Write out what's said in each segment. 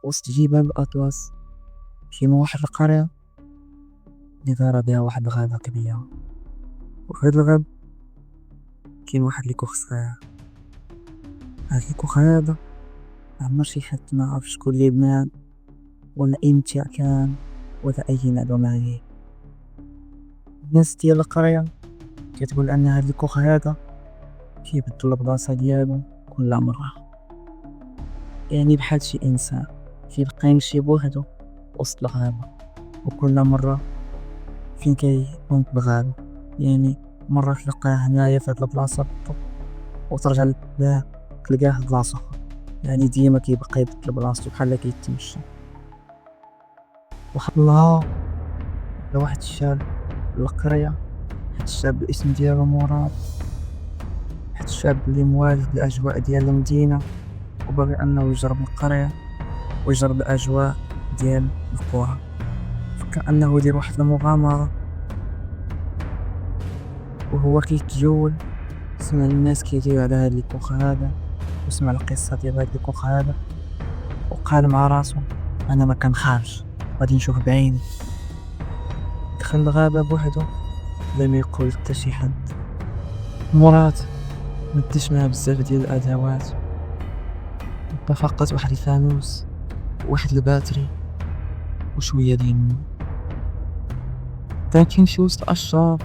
وسط جبال الأطلس كيما واحد القرية اللي دار بها واحد الغابة كبيرة. وفي هاد الغابة كاين واحد الكوخ صغير. هاد الكوخ هذا عمر شي حد ما عرف شكون اللي بناه ولا امتى كان ولا اي معلومة عليه. الناس ديال القرية كتقول ان هاد الكوخ هذا كيبدل البلاصة ديالو كل مرة، يعني بحال شي انسان كيبقى يمشي بوحدو وسط الغابة، وكل مرة فين كيكون في الغابة يعني مرة تلقاه هنايا في هاد البلاصة بالضبط وترجع تلقاه في بلاصة أخرى. يعني ديما كيبقى يبدل بلاصتو بحال كيتمشى. واحد النهار جا واحد الشاب للقرية، واحد الشاب الاسم ديالو مراد، واحد الشاب اللي مواجه الأجواء ديال المدينة وباغي أنه يجرب القرية ويجرب الأجواء ديال القرى. فكر أنه يدير واحد المغامرة، وهو كيتجول سمع الناس كيديروا على هاد الكوخ هذا وسمع القصة ديال هاد الكوخ هذا، وقال مع راسو أنا ما كنخافش، غادي نشوف بعيني. دخل الغابة بوحدو بلا ما يقول حتى شي حد. مراد مديش معاه بزاف ديال الأدوات، بقى فقط واحد الفانوس وواحد الباتري وشوية ديال الماء. بدا كيمشي وسط الأشجار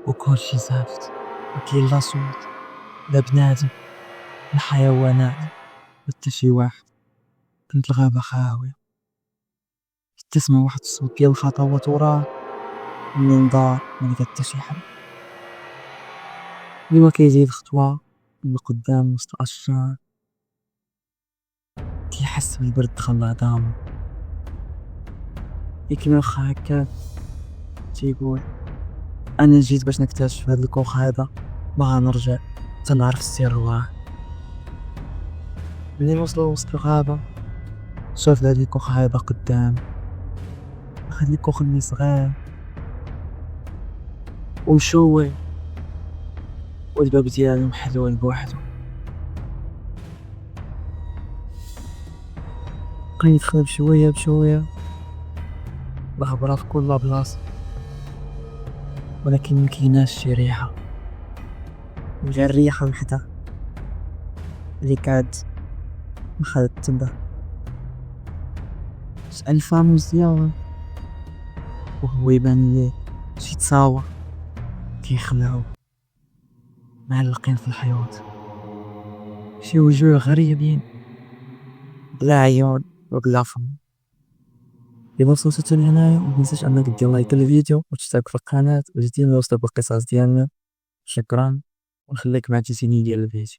وكلشي زافت، مكاين لا صوت لا بنادم لا حيوانات حتى شي واحد. كانت الغابة خاوية، تسمع واحد الصوت ديال الخطوات وراه. منين دار ما لقى حتى شي حد. ديما كيزيد خطوة لقدام وسط الأشجار كيحس بالبرد دخل لعظامو. كيما واخا هكا تيقول أنا جيت باش نكتشف هاد الكوخ هذا، ما غنرجع تنعرف السر وراه. منين وصلوا وسط الغابة شاف هاد الكوخ هذا قدام. هاد الكوخ اللي صغير ومشوي والباب ديالو محلول بوحدو. بقى يدخل بشوية بشوية الغبرة في كل بلاصة، ولكن مكيناش شي ريحة. وجا الريحة وحدة اللي كانت مخلت تنبه. سأل الفانوس ديالو وهو يبان ليه شي تصاور كيخلعو معلقين في الحيوط، شي وجوه غريبين بلا عيون وبلا فم. إذا وصلتوا لهنايا متنساش أنك دير لايك للفيديو وتشترك في القناة وتزيد نوصلك بالقصص ديالنا. شكرا، ونخليك مع تسيني ديال الفيديو.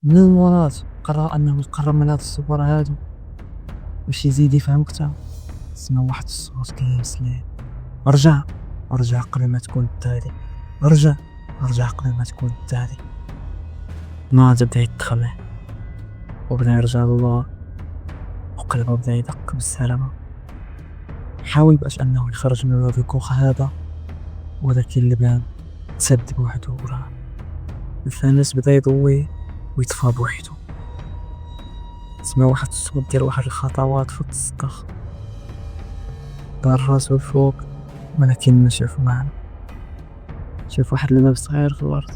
من المرات قرر أنه يقرب من هاد الصور هادو باش يزيد يفهم أكتر. سمع واحد الصوت كيهمس ليه رجع رجع قبل ما تكون التالي، رجع رجع قبل ما تكون التالي. ناض بدا يتخلع وبدا يرجع لله وقلبه بدا يدق بالسلامة. حاول باش أنه يخرج من الكوخ هذا، ولكن الباب تسد بوحدو وراه. الفانوس بدا يضوي ويطفى بوحدو. سمع واحد الصوت ديال واحد الخطوات فوق السطح. دار راسو الفوق ولكن ما شاف معنى. شاف واحد الباب صغير في الأرض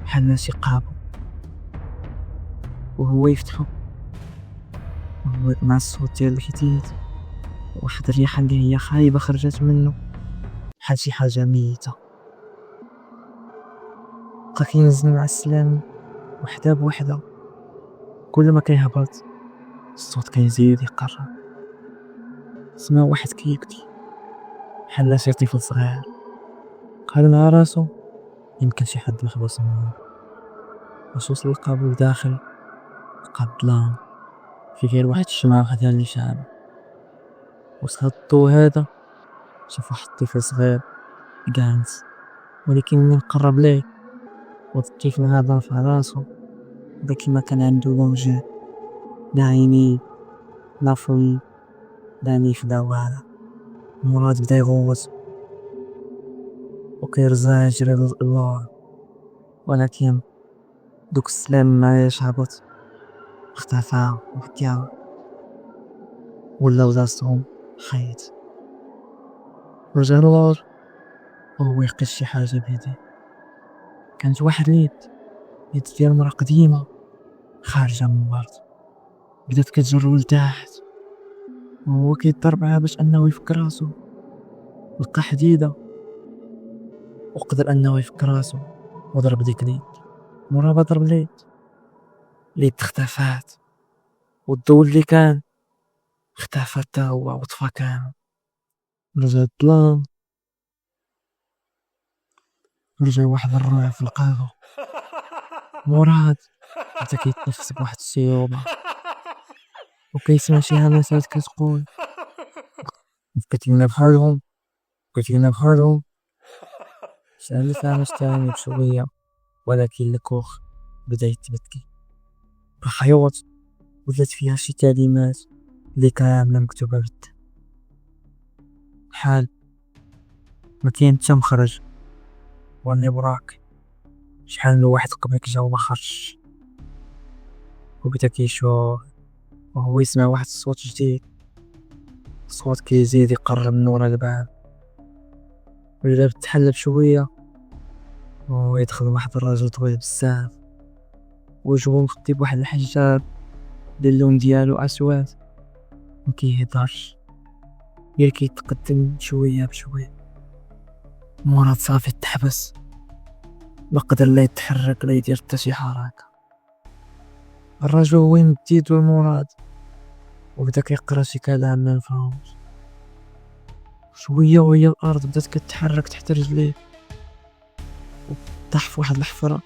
بحال ناس يقابو، وهو يفتحو مع الصوت ديال الحديد. واحد الريحة اللي هي خايبة خرجت منه بحال شي حاجة ميتة. بقى كينزل مع السلام وحدة بوحدة. كل ما كيهبط الصوت كيزيد يقرب. سمع واحد كيبكي بحال شي طفل صغير. قال مع راسو يمكن شي حد محبوس معاه. باش وصل للقابو داخل لقى الظلام في غير واحد الشمعة وحدها اللي شاعلة. وسط هاد الضو هذا شاف واحد الطفل صغير جالس، ولكن من قرب ليه والطفل هذا رفع راسو ولكن ما كان عنده لا وجه لا عينين لا فم لا نيف لا والو. مراد بدا يغوت وكيرجع يجري للور، ولكن دوك السلام ما هبط اختفى وبكى ولا راسهم خيط. رجع للور وهو يقش شي حاجة بيديه. كانت واحد يد ديال مرا قديمة خارجة من الأرض، بدات كتجرو لتحت وهو كيضربها باش انه يفك راسو. لقى حديدة وقدر انه يفك راسو وضرب ديك اليد. مورا ما ضرب اليد اختفات، والضو اللي كان اختفى حتى هو وطفى كامل. رجع الظلام، رجع واحد الرعب في القلب. مراد بدا كيتنفس بواحد الصيوبة وكيسمع شي همسات كتقول بقيتينا بحالهم بقيتينا بحالهم. سأل فامس تاني بشوية، ولكن الكوخ بدا يتبكي. الخيوط ولات فيها شي تعليمات اللي كاملة مكتوبة بالدم، بحال ما كاين حتى مخرج واني براك. شحال من واحد قبلك جا وما خرجش. وبدا كيشوف وهو يسمع واحد الصوت جديد، الصوت كيزيد يقرب من ورا الباب. الباب تحل بشوية ويدخل واحد الراجل طويل بزاف، وجهو مغطي بواحد الحجاب اللي اللون ديالو اسود. مكيهضرش غير كيتقدم شوية بشوية. مراد صافي تحبس، ما قدر لا يتحرك لا يدير حتى شي حركة. الرجل هو يمد يدو لمراد وبدا كيقرا شي كلام ما مفهومش. شوية وهي الارض بدات كتحرك تحت رجليه، وطاح في واحد الحفرة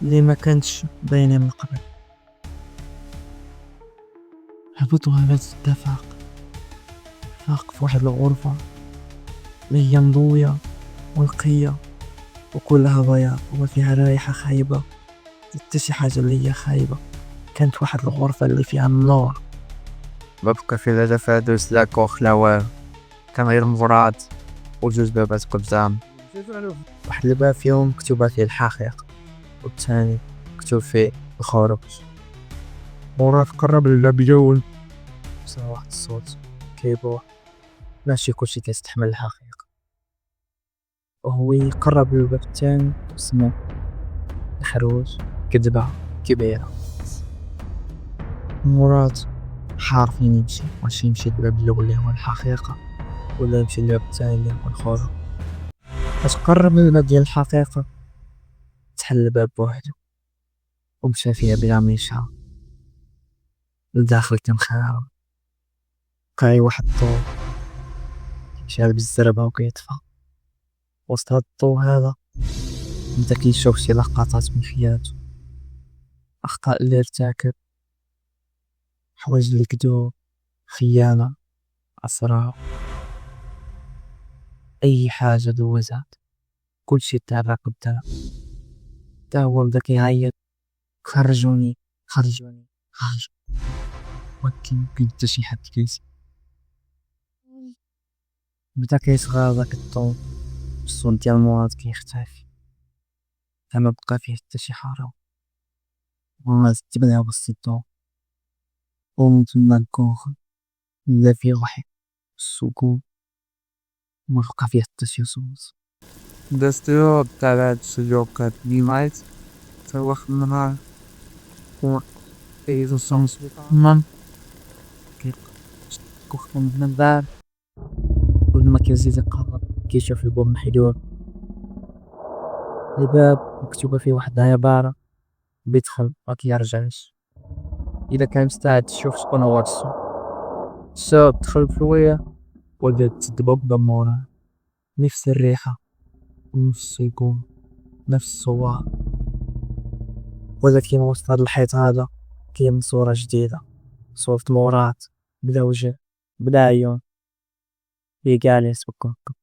اللي ما كانتش باينة من قبل. هبط وهبط الدفاق، فاق في واحد الغرفة اللي هي مضوية ونقية وكلها بياض وما فيها رائحة خايبة حتى شي حاجة اللي هي خايبة. كانت واحد الغرفة اللي فيها النور، ما بقى فيها لا فانوس لا كوخ لا والو، كان غير مراد وجوج بابات قدام. واحد الباب فيهم مكتوبة فيه الحقيقة والثاني مكتوب فيه الخروج. مراد قرب للباب يجول، سمع واحد الصوت كيبوح ماشي كلشي كيستحمل الحقيقة. وهو يقرب للباب الثاني وسمع الخروج كذبة كبيرة. مراد حار فين يمشي، واش يمشي للباب الاول اللي هو الحقيقة ولا يمشي للباب الثاني اللي هو الخروج. فاش قرب من الباب ديال الحقيقة تحل الباب بوحدو ومشى فيها بلا ما يشعر. الداخل كان خاوي، بقى واحد الضو شعل بالزربة وكيطفى. وسط هاد الضو هذا بدا كيشوف شي لقطات من حياتو، أخطاء اللي ارتكب، حوايج اللي كدو، خيانة، أسرار، أي حاجة دوزات كلشي تهرق قدام. تا هو بدا كيعيط خرجوني خرجوني خرج، ولكن حتى شي حد كيسمع. بدا كيصغر داك الضو، الصوت ديال مراد كيختفي، ما بقى فيه حتى شي حرام. مراد تبدا بس الضو ومن تما الكوخ ولا فيه وحي السكون، ما بقى فيه حتى شي صوت. دستو تاع السلوكات ديمايت تروح النهار و إذا الشمس من كيكوخ من الباب. كل ما كيزيد يقرب كيشوف الباب محلول، الباب مكتوبة فيه واحد العبارة بيدخل ما كيرجعش. إذا كان مستعد تشوف شكون هو الصوت دخل بشوية وبدات تدبب دمورة، نفس الريحة ونفس السكون نفس الصوت. ولكن وسط هاد الحيط هذا كاين صورة جديدة، صورة مراد بلا وجه بلا عيون، هي جالس بكوكب.